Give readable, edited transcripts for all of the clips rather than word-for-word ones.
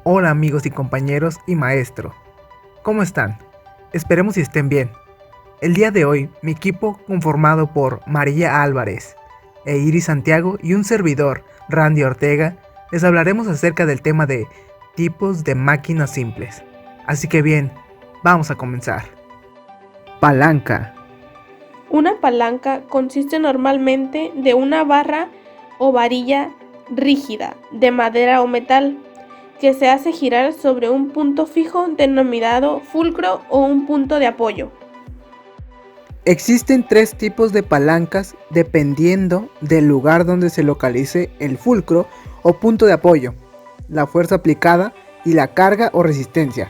Hola amigos y compañeros y maestro, ¿cómo están? Esperemos y estén bien. El día de hoy, mi equipo conformado por María Álvarez e Iris Santiago y un servidor, Randy Ortega, les hablaremos acerca del tema de tipos de máquinas simples. Así que bien, vamos a comenzar. Palanca. Una palanca consiste normalmente de una barra o varilla rígida de madera o metal que se hace girar sobre un punto fijo denominado fulcro o un punto de apoyo. Existen tres tipos de palancas dependiendo del lugar donde se localice el fulcro o punto de apoyo, la fuerza aplicada y la carga o resistencia.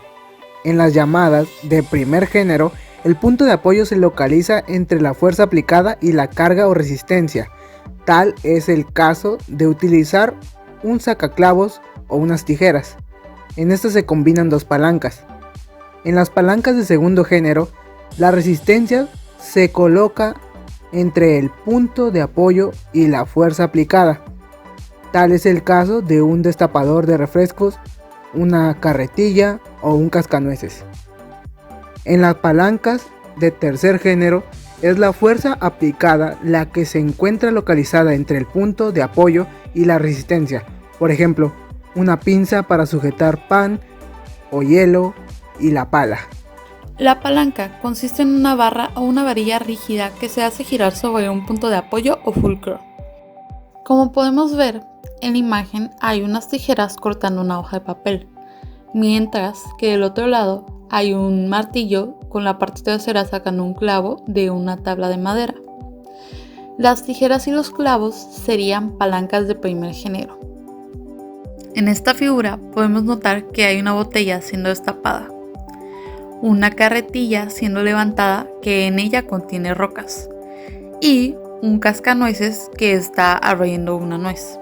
En las llamadas de primer género, el punto de apoyo se localiza entre la fuerza aplicada y la carga o resistencia. Tal es el caso de utilizar un sacaclavos o unas tijeras. En estas se combinan dos palancas. En las palancas de segundo género, la resistencia se coloca entre el punto de apoyo y la fuerza aplicada. Tal es el caso de un destapador de refrescos, una carretilla o un cascanueces. En las palancas de tercer género, es la fuerza aplicada la que se encuentra localizada entre el punto de apoyo y la resistencia. Por ejemplo, una pinza para sujetar pan o hielo y la pala. La palanca consiste en una barra o una varilla rígida que se hace girar sobre un punto de apoyo o fulcro. Como podemos ver, en la imagen hay unas tijeras cortando una hoja de papel, mientras que del otro lado hay un martillo con la parte trasera sacando un clavo de una tabla de madera. Las tijeras y los clavos serían palancas de primer género. En esta figura podemos notar que hay una botella siendo destapada, una carretilla siendo levantada que en ella contiene rocas y un cascanueces que está abriendo una nuez.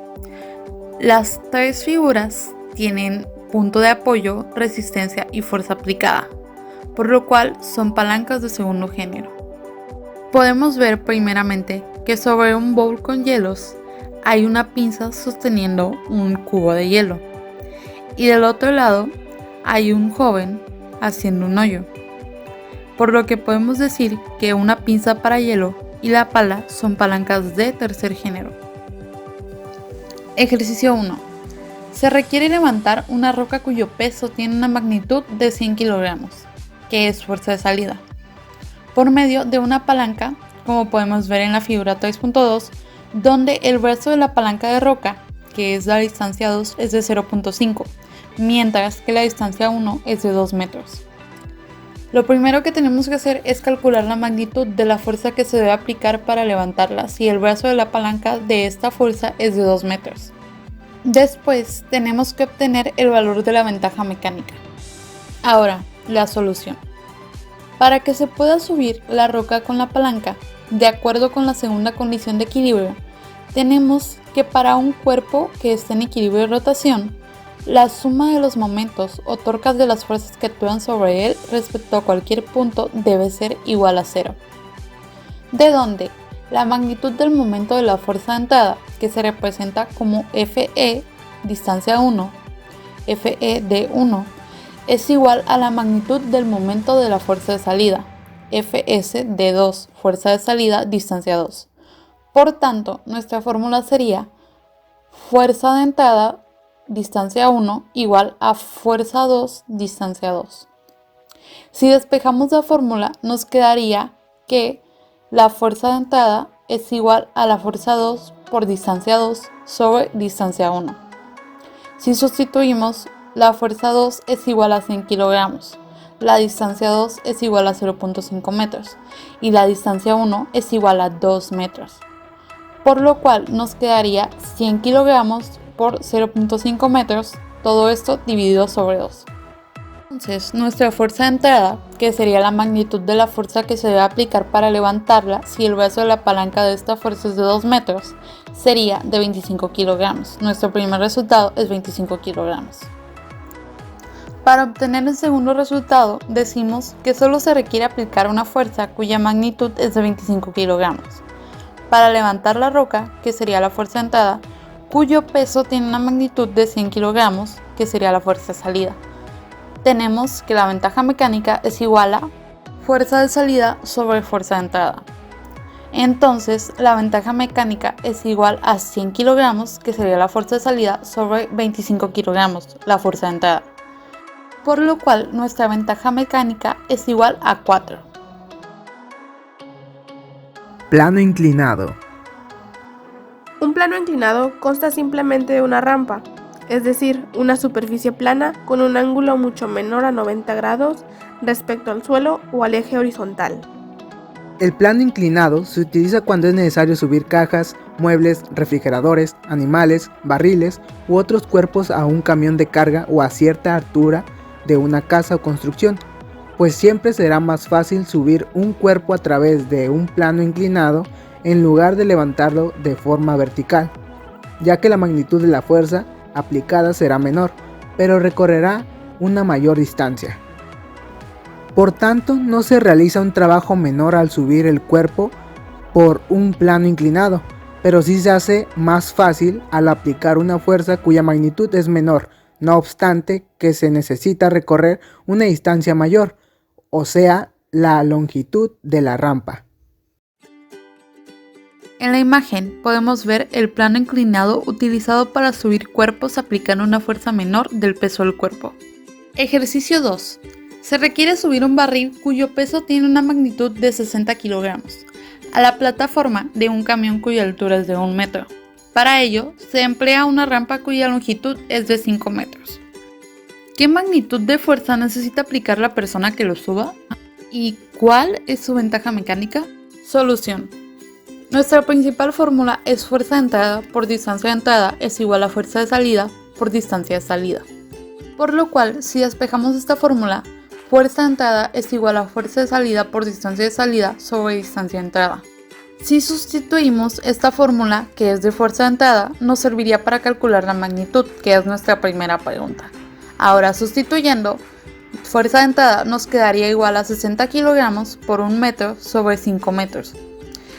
Las tres figuras tienen punto de apoyo, resistencia y fuerza aplicada, por lo cual son palancas de segundo género. Podemos ver primeramente que sobre un bowl con hielos hay una pinza sosteniendo un cubo de hielo y del otro lado hay un joven haciendo un hoyo, por lo que podemos decir que una pinza para hielo y la pala son palancas de tercer género. Ejercicio 1. Se requiere levantar una roca cuyo peso tiene una magnitud de 100 kilogramos, que es fuerza de salida, por medio de una palanca, como podemos ver en la figura 3.2, donde el brazo de la palanca de roca, que es la distancia 2, es de 0.5, mientras que la distancia 1 es de 2 metros. Lo primero que tenemos que hacer es calcular la magnitud de la fuerza que se debe aplicar para levantarla si el brazo de la palanca de esta fuerza es de 2 metros. Después tenemos que obtener el valor de la ventaja mecánica. Ahora, la solución. Para que se pueda subir la roca con la palanca, de acuerdo con la segunda condición de equilibrio, tenemos que para un cuerpo que esté en equilibrio de rotación, la suma de los momentos o torcas de las fuerzas que actúan sobre él respecto a cualquier punto debe ser igual a 0. De donde la magnitud del momento de la fuerza de entrada, que se representa como Fe, distancia 1, Fe de 1, es igual a la magnitud del momento de la fuerza de salida, Fs de 2, fuerza de salida, distancia 2. Por tanto, nuestra fórmula sería fuerza de entrada, distancia 1, igual a fuerza 2, distancia 2. Si despejamos la fórmula, nos quedaría que la fuerza de entrada es igual a la fuerza 2 por distancia 2 sobre distancia 1. Si sustituimos, la fuerza 2 es igual a 100 kilogramos, la distancia 2 es igual a 0.5 metros y la distancia 1 es igual a 2 metros. Por lo cual nos quedaría 100 kilogramos por 0.5 metros, todo esto dividido sobre 2. Entonces, nuestra fuerza de entrada, que sería la magnitud de la fuerza que se debe aplicar para levantarla si el brazo de la palanca de esta fuerza es de 2 metros, sería de 25 kilogramos. Nuestro primer resultado es 25 kilogramos. Para obtener el segundo resultado, decimos que solo se requiere aplicar una fuerza cuya magnitud es de 25 kilogramos. Para levantar la roca, que sería la fuerza de entrada, cuyo peso tiene una magnitud de 100 kilogramos, que sería la fuerza de salida. Tenemos que la ventaja mecánica es igual a fuerza de salida sobre fuerza de entrada. Entonces, la ventaja mecánica es igual a 100 kilogramos, que sería la fuerza de salida, sobre 25 kilogramos, la fuerza de entrada. Por lo cual, nuestra ventaja mecánica es igual a 4. Plano inclinado. Un plano inclinado consta simplemente de una rampa, es decir, una superficie plana con un ángulo mucho menor a 90 grados respecto al suelo o al eje horizontal. El plano inclinado se utiliza cuando es necesario subir cajas, muebles, refrigeradores, animales, barriles u otros cuerpos a un camión de carga o a cierta altura de una casa o construcción, pues siempre será más fácil subir un cuerpo a través de un plano inclinado en lugar de levantarlo de forma vertical, ya que la magnitud de la fuerza aplicada será menor, pero recorrerá una mayor distancia. Por tanto, no se realiza un trabajo menor al subir el cuerpo por un plano inclinado, pero sí se hace más fácil al aplicar una fuerza cuya magnitud es menor, no obstante que se necesita recorrer una distancia mayor, o sea, la longitud de la rampa. En la imagen podemos ver el plano inclinado utilizado para subir cuerpos aplicando una fuerza menor del peso del cuerpo. Ejercicio 2. Se requiere subir un barril cuyo peso tiene una magnitud de 60 kilogramos a la plataforma de un camión cuya altura es de 1 metro. Para ello, se emplea una rampa cuya longitud es de 5 metros. ¿Qué magnitud de fuerza necesita aplicar la persona que lo suba? ¿Y cuál es su ventaja mecánica? Solución. Nuestra principal fórmula es fuerza de entrada por distancia de entrada es igual a fuerza de salida por distancia de salida. Por lo cual, si despejamos esta fórmula, fuerza de entrada es igual a fuerza de salida por distancia de salida sobre distancia de entrada. Si sustituimos esta fórmula, que es de fuerza de entrada, nos serviría para calcular la magnitud, que es nuestra primera pregunta. Ahora, sustituyendo, fuerza de entrada nos quedaría igual a 60 kilogramos por 1 metro sobre 5 metros.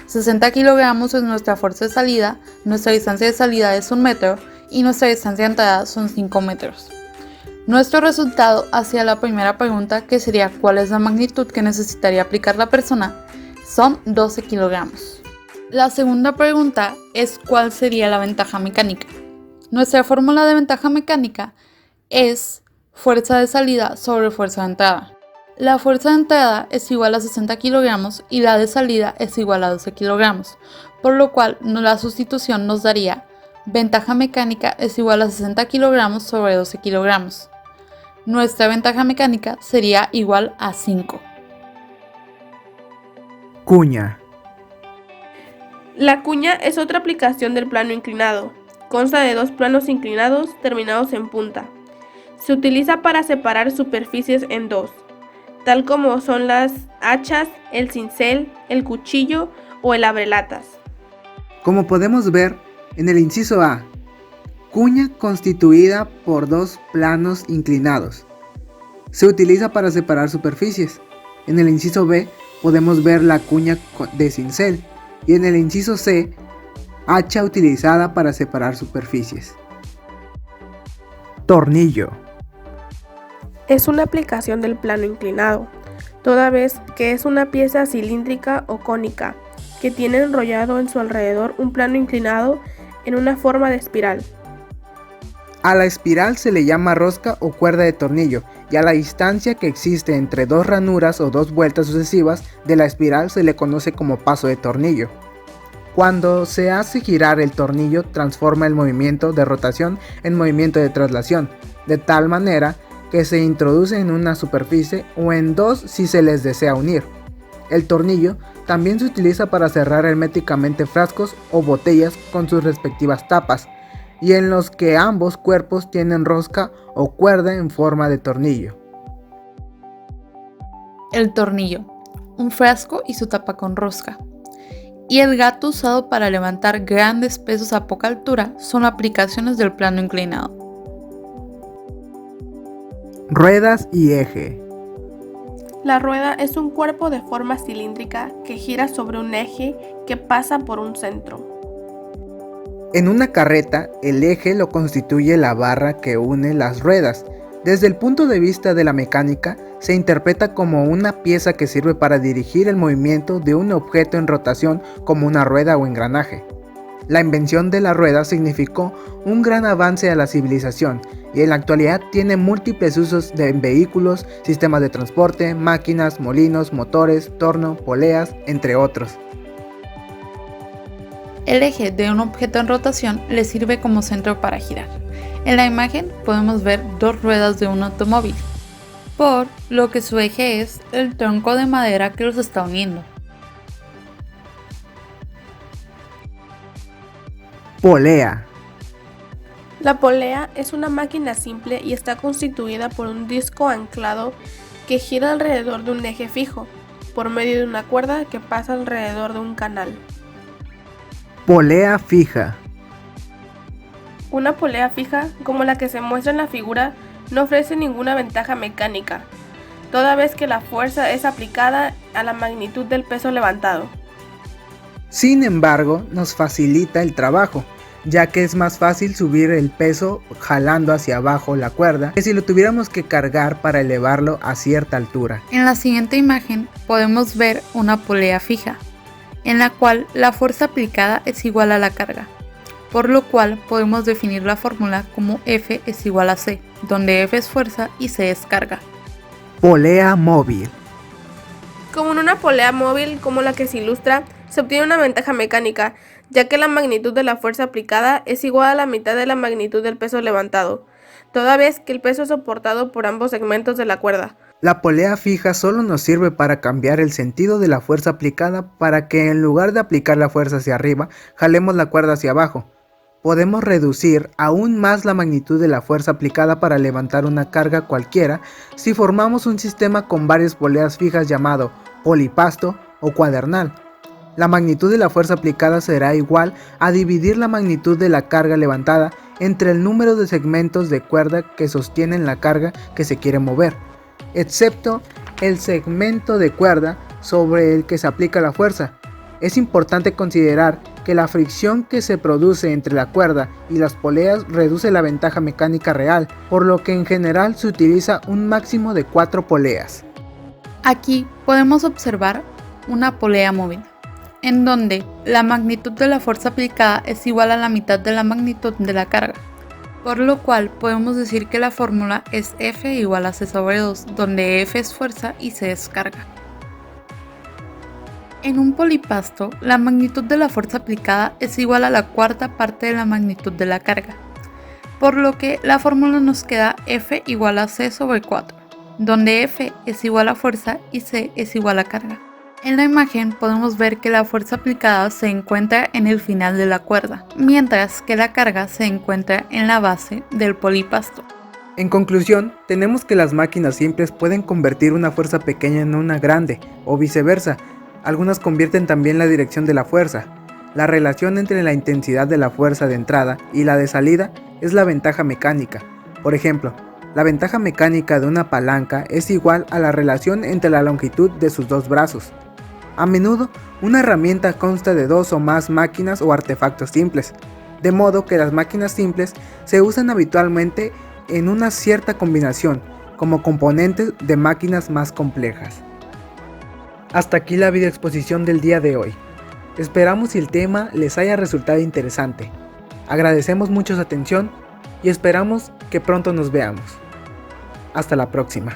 60 kilogramos es nuestra fuerza de salida, nuestra distancia de salida es 1 metro y nuestra distancia de entrada son 5 metros. Nuestro resultado hacia la primera pregunta, que sería cuál es la magnitud que necesitaría aplicar la persona, son 12 kilogramos. La segunda pregunta es cuál sería la ventaja mecánica. Nuestra fórmula de ventaja mecánica es fuerza de salida sobre fuerza de entrada. La fuerza de entrada es igual a 60 kilogramos y la de salida es igual a 12 kilogramos, por lo cual la sustitución nos daría ventaja mecánica es igual a 60 kilogramos sobre 12 kilogramos. Nuestra ventaja mecánica sería igual a 5. Cuña. La cuña es otra aplicación del plano inclinado. Consta de 2 planos inclinados terminados en punta. Se utiliza para separar superficies en dos, tal como son las hachas, el cincel, el cuchillo o el abrelatas. Como podemos ver en el inciso A, cuña constituida por 2 planos inclinados. Se utiliza para separar superficies. En el inciso B podemos ver la cuña de cincel y en el inciso C, hacha utilizada para separar superficies. Tornillo. Es una aplicación del plano inclinado, toda vez que es una pieza cilíndrica o cónica que tiene enrollado en su alrededor un plano inclinado en una forma de espiral. A la espiral se le llama rosca o cuerda de tornillo y a la distancia que existe entre 2 ranuras o 2 vueltas sucesivas de la espiral se le conoce como paso de tornillo. Cuando se hace girar el tornillo, transforma el movimiento de rotación en movimiento de traslación, de tal manera que se introduce en una superficie o en 2 si se les desea unir. El tornillo también se utiliza para cerrar herméticamente frascos o botellas con sus respectivas tapas, y en los que ambos cuerpos tienen rosca o cuerda en forma de tornillo. El tornillo, un frasco y su tapa con rosca. Y el gato usado para levantar grandes pesos a poca altura son aplicaciones del plano inclinado. Ruedas y eje. La rueda es un cuerpo de forma cilíndrica que gira sobre un eje que pasa por un centro. En una carreta, el eje lo constituye la barra que une las ruedas. Desde el punto de vista de la mecánica, se interpreta como una pieza que sirve para dirigir el movimiento de un objeto en rotación como una rueda o engranaje. La invención de la rueda significó un gran avance a la civilización y en la actualidad tiene múltiples usos en vehículos, sistemas de transporte, máquinas, molinos, motores, torno, poleas, entre otros. El eje de un objeto en rotación le sirve como centro para girar. En la imagen podemos ver dos ruedas de un automóvil, por lo que su eje es el tronco de madera que los está uniendo. Polea. La polea es una máquina simple y está constituida por un disco anclado que gira alrededor de un eje fijo, por medio de una cuerda que pasa alrededor de un canal. Polea fija. Una polea fija, como la que se muestra en la figura, no ofrece ninguna ventaja mecánica, toda vez que la fuerza es aplicada a la magnitud del peso levantado. Sin embargo, nos facilita el trabajo, ya que es más fácil subir el peso jalando hacia abajo la cuerda que si lo tuviéramos que cargar para elevarlo a cierta altura. En la siguiente imagen podemos ver una polea fija, en la cual la fuerza aplicada es igual a la carga, por lo cual podemos definir la fórmula como F es igual a C, donde F es fuerza y C es carga. Polea móvil. Como en una polea móvil como la que se ilustra, se obtiene una ventaja mecánica, ya que la magnitud de la fuerza aplicada es igual a la mitad de la magnitud del peso levantado, toda vez que el peso es soportado por ambos segmentos de la cuerda. La polea fija solo nos sirve para cambiar el sentido de la fuerza aplicada para que en lugar de aplicar la fuerza hacia arriba, jalemos la cuerda hacia abajo. Podemos reducir aún más la magnitud de la fuerza aplicada para levantar una carga cualquiera si formamos un sistema con varias poleas fijas llamado polipasto o cuadernal. La magnitud de la fuerza aplicada será igual a dividir la magnitud de la carga levantada entre el número de segmentos de cuerda que sostienen la carga que se quiere mover, excepto el segmento de cuerda sobre el que se aplica la fuerza. Es importante considerar que la fricción que se produce entre la cuerda y las poleas reduce la ventaja mecánica real, por lo que en general se utiliza un máximo de 4 poleas. Aquí podemos observar una polea móvil, en donde la magnitud de la fuerza aplicada es igual a la mitad de la magnitud de la carga, por lo cual podemos decir que la fórmula es F igual a C sobre 2, donde F es fuerza y C es carga. En un polipasto, la magnitud de la fuerza aplicada es igual a la cuarta parte de la magnitud de la carga, por lo que la fórmula nos queda F igual a C sobre 4, donde F es igual a fuerza y C es igual a carga. En la imagen podemos ver que la fuerza aplicada se encuentra en el final de la cuerda, mientras que la carga se encuentra en la base del polipasto. En conclusión, tenemos que las máquinas simples pueden convertir una fuerza pequeña en una grande, o viceversa. Algunas convierten también la dirección de la fuerza. La relación entre la intensidad de la fuerza de entrada y la de salida es la ventaja mecánica. Por ejemplo, la ventaja mecánica de una palanca es igual a la relación entre la longitud de sus dos brazos. A menudo, una herramienta consta de dos o más máquinas o artefactos simples, de modo que las máquinas simples se usan habitualmente en una cierta combinación, como componentes de máquinas más complejas. Hasta aquí la videoexposición del día de hoy. Esperamos que el tema les haya resultado interesante. Agradecemos mucho su atención y esperamos que pronto nos veamos. Hasta la próxima.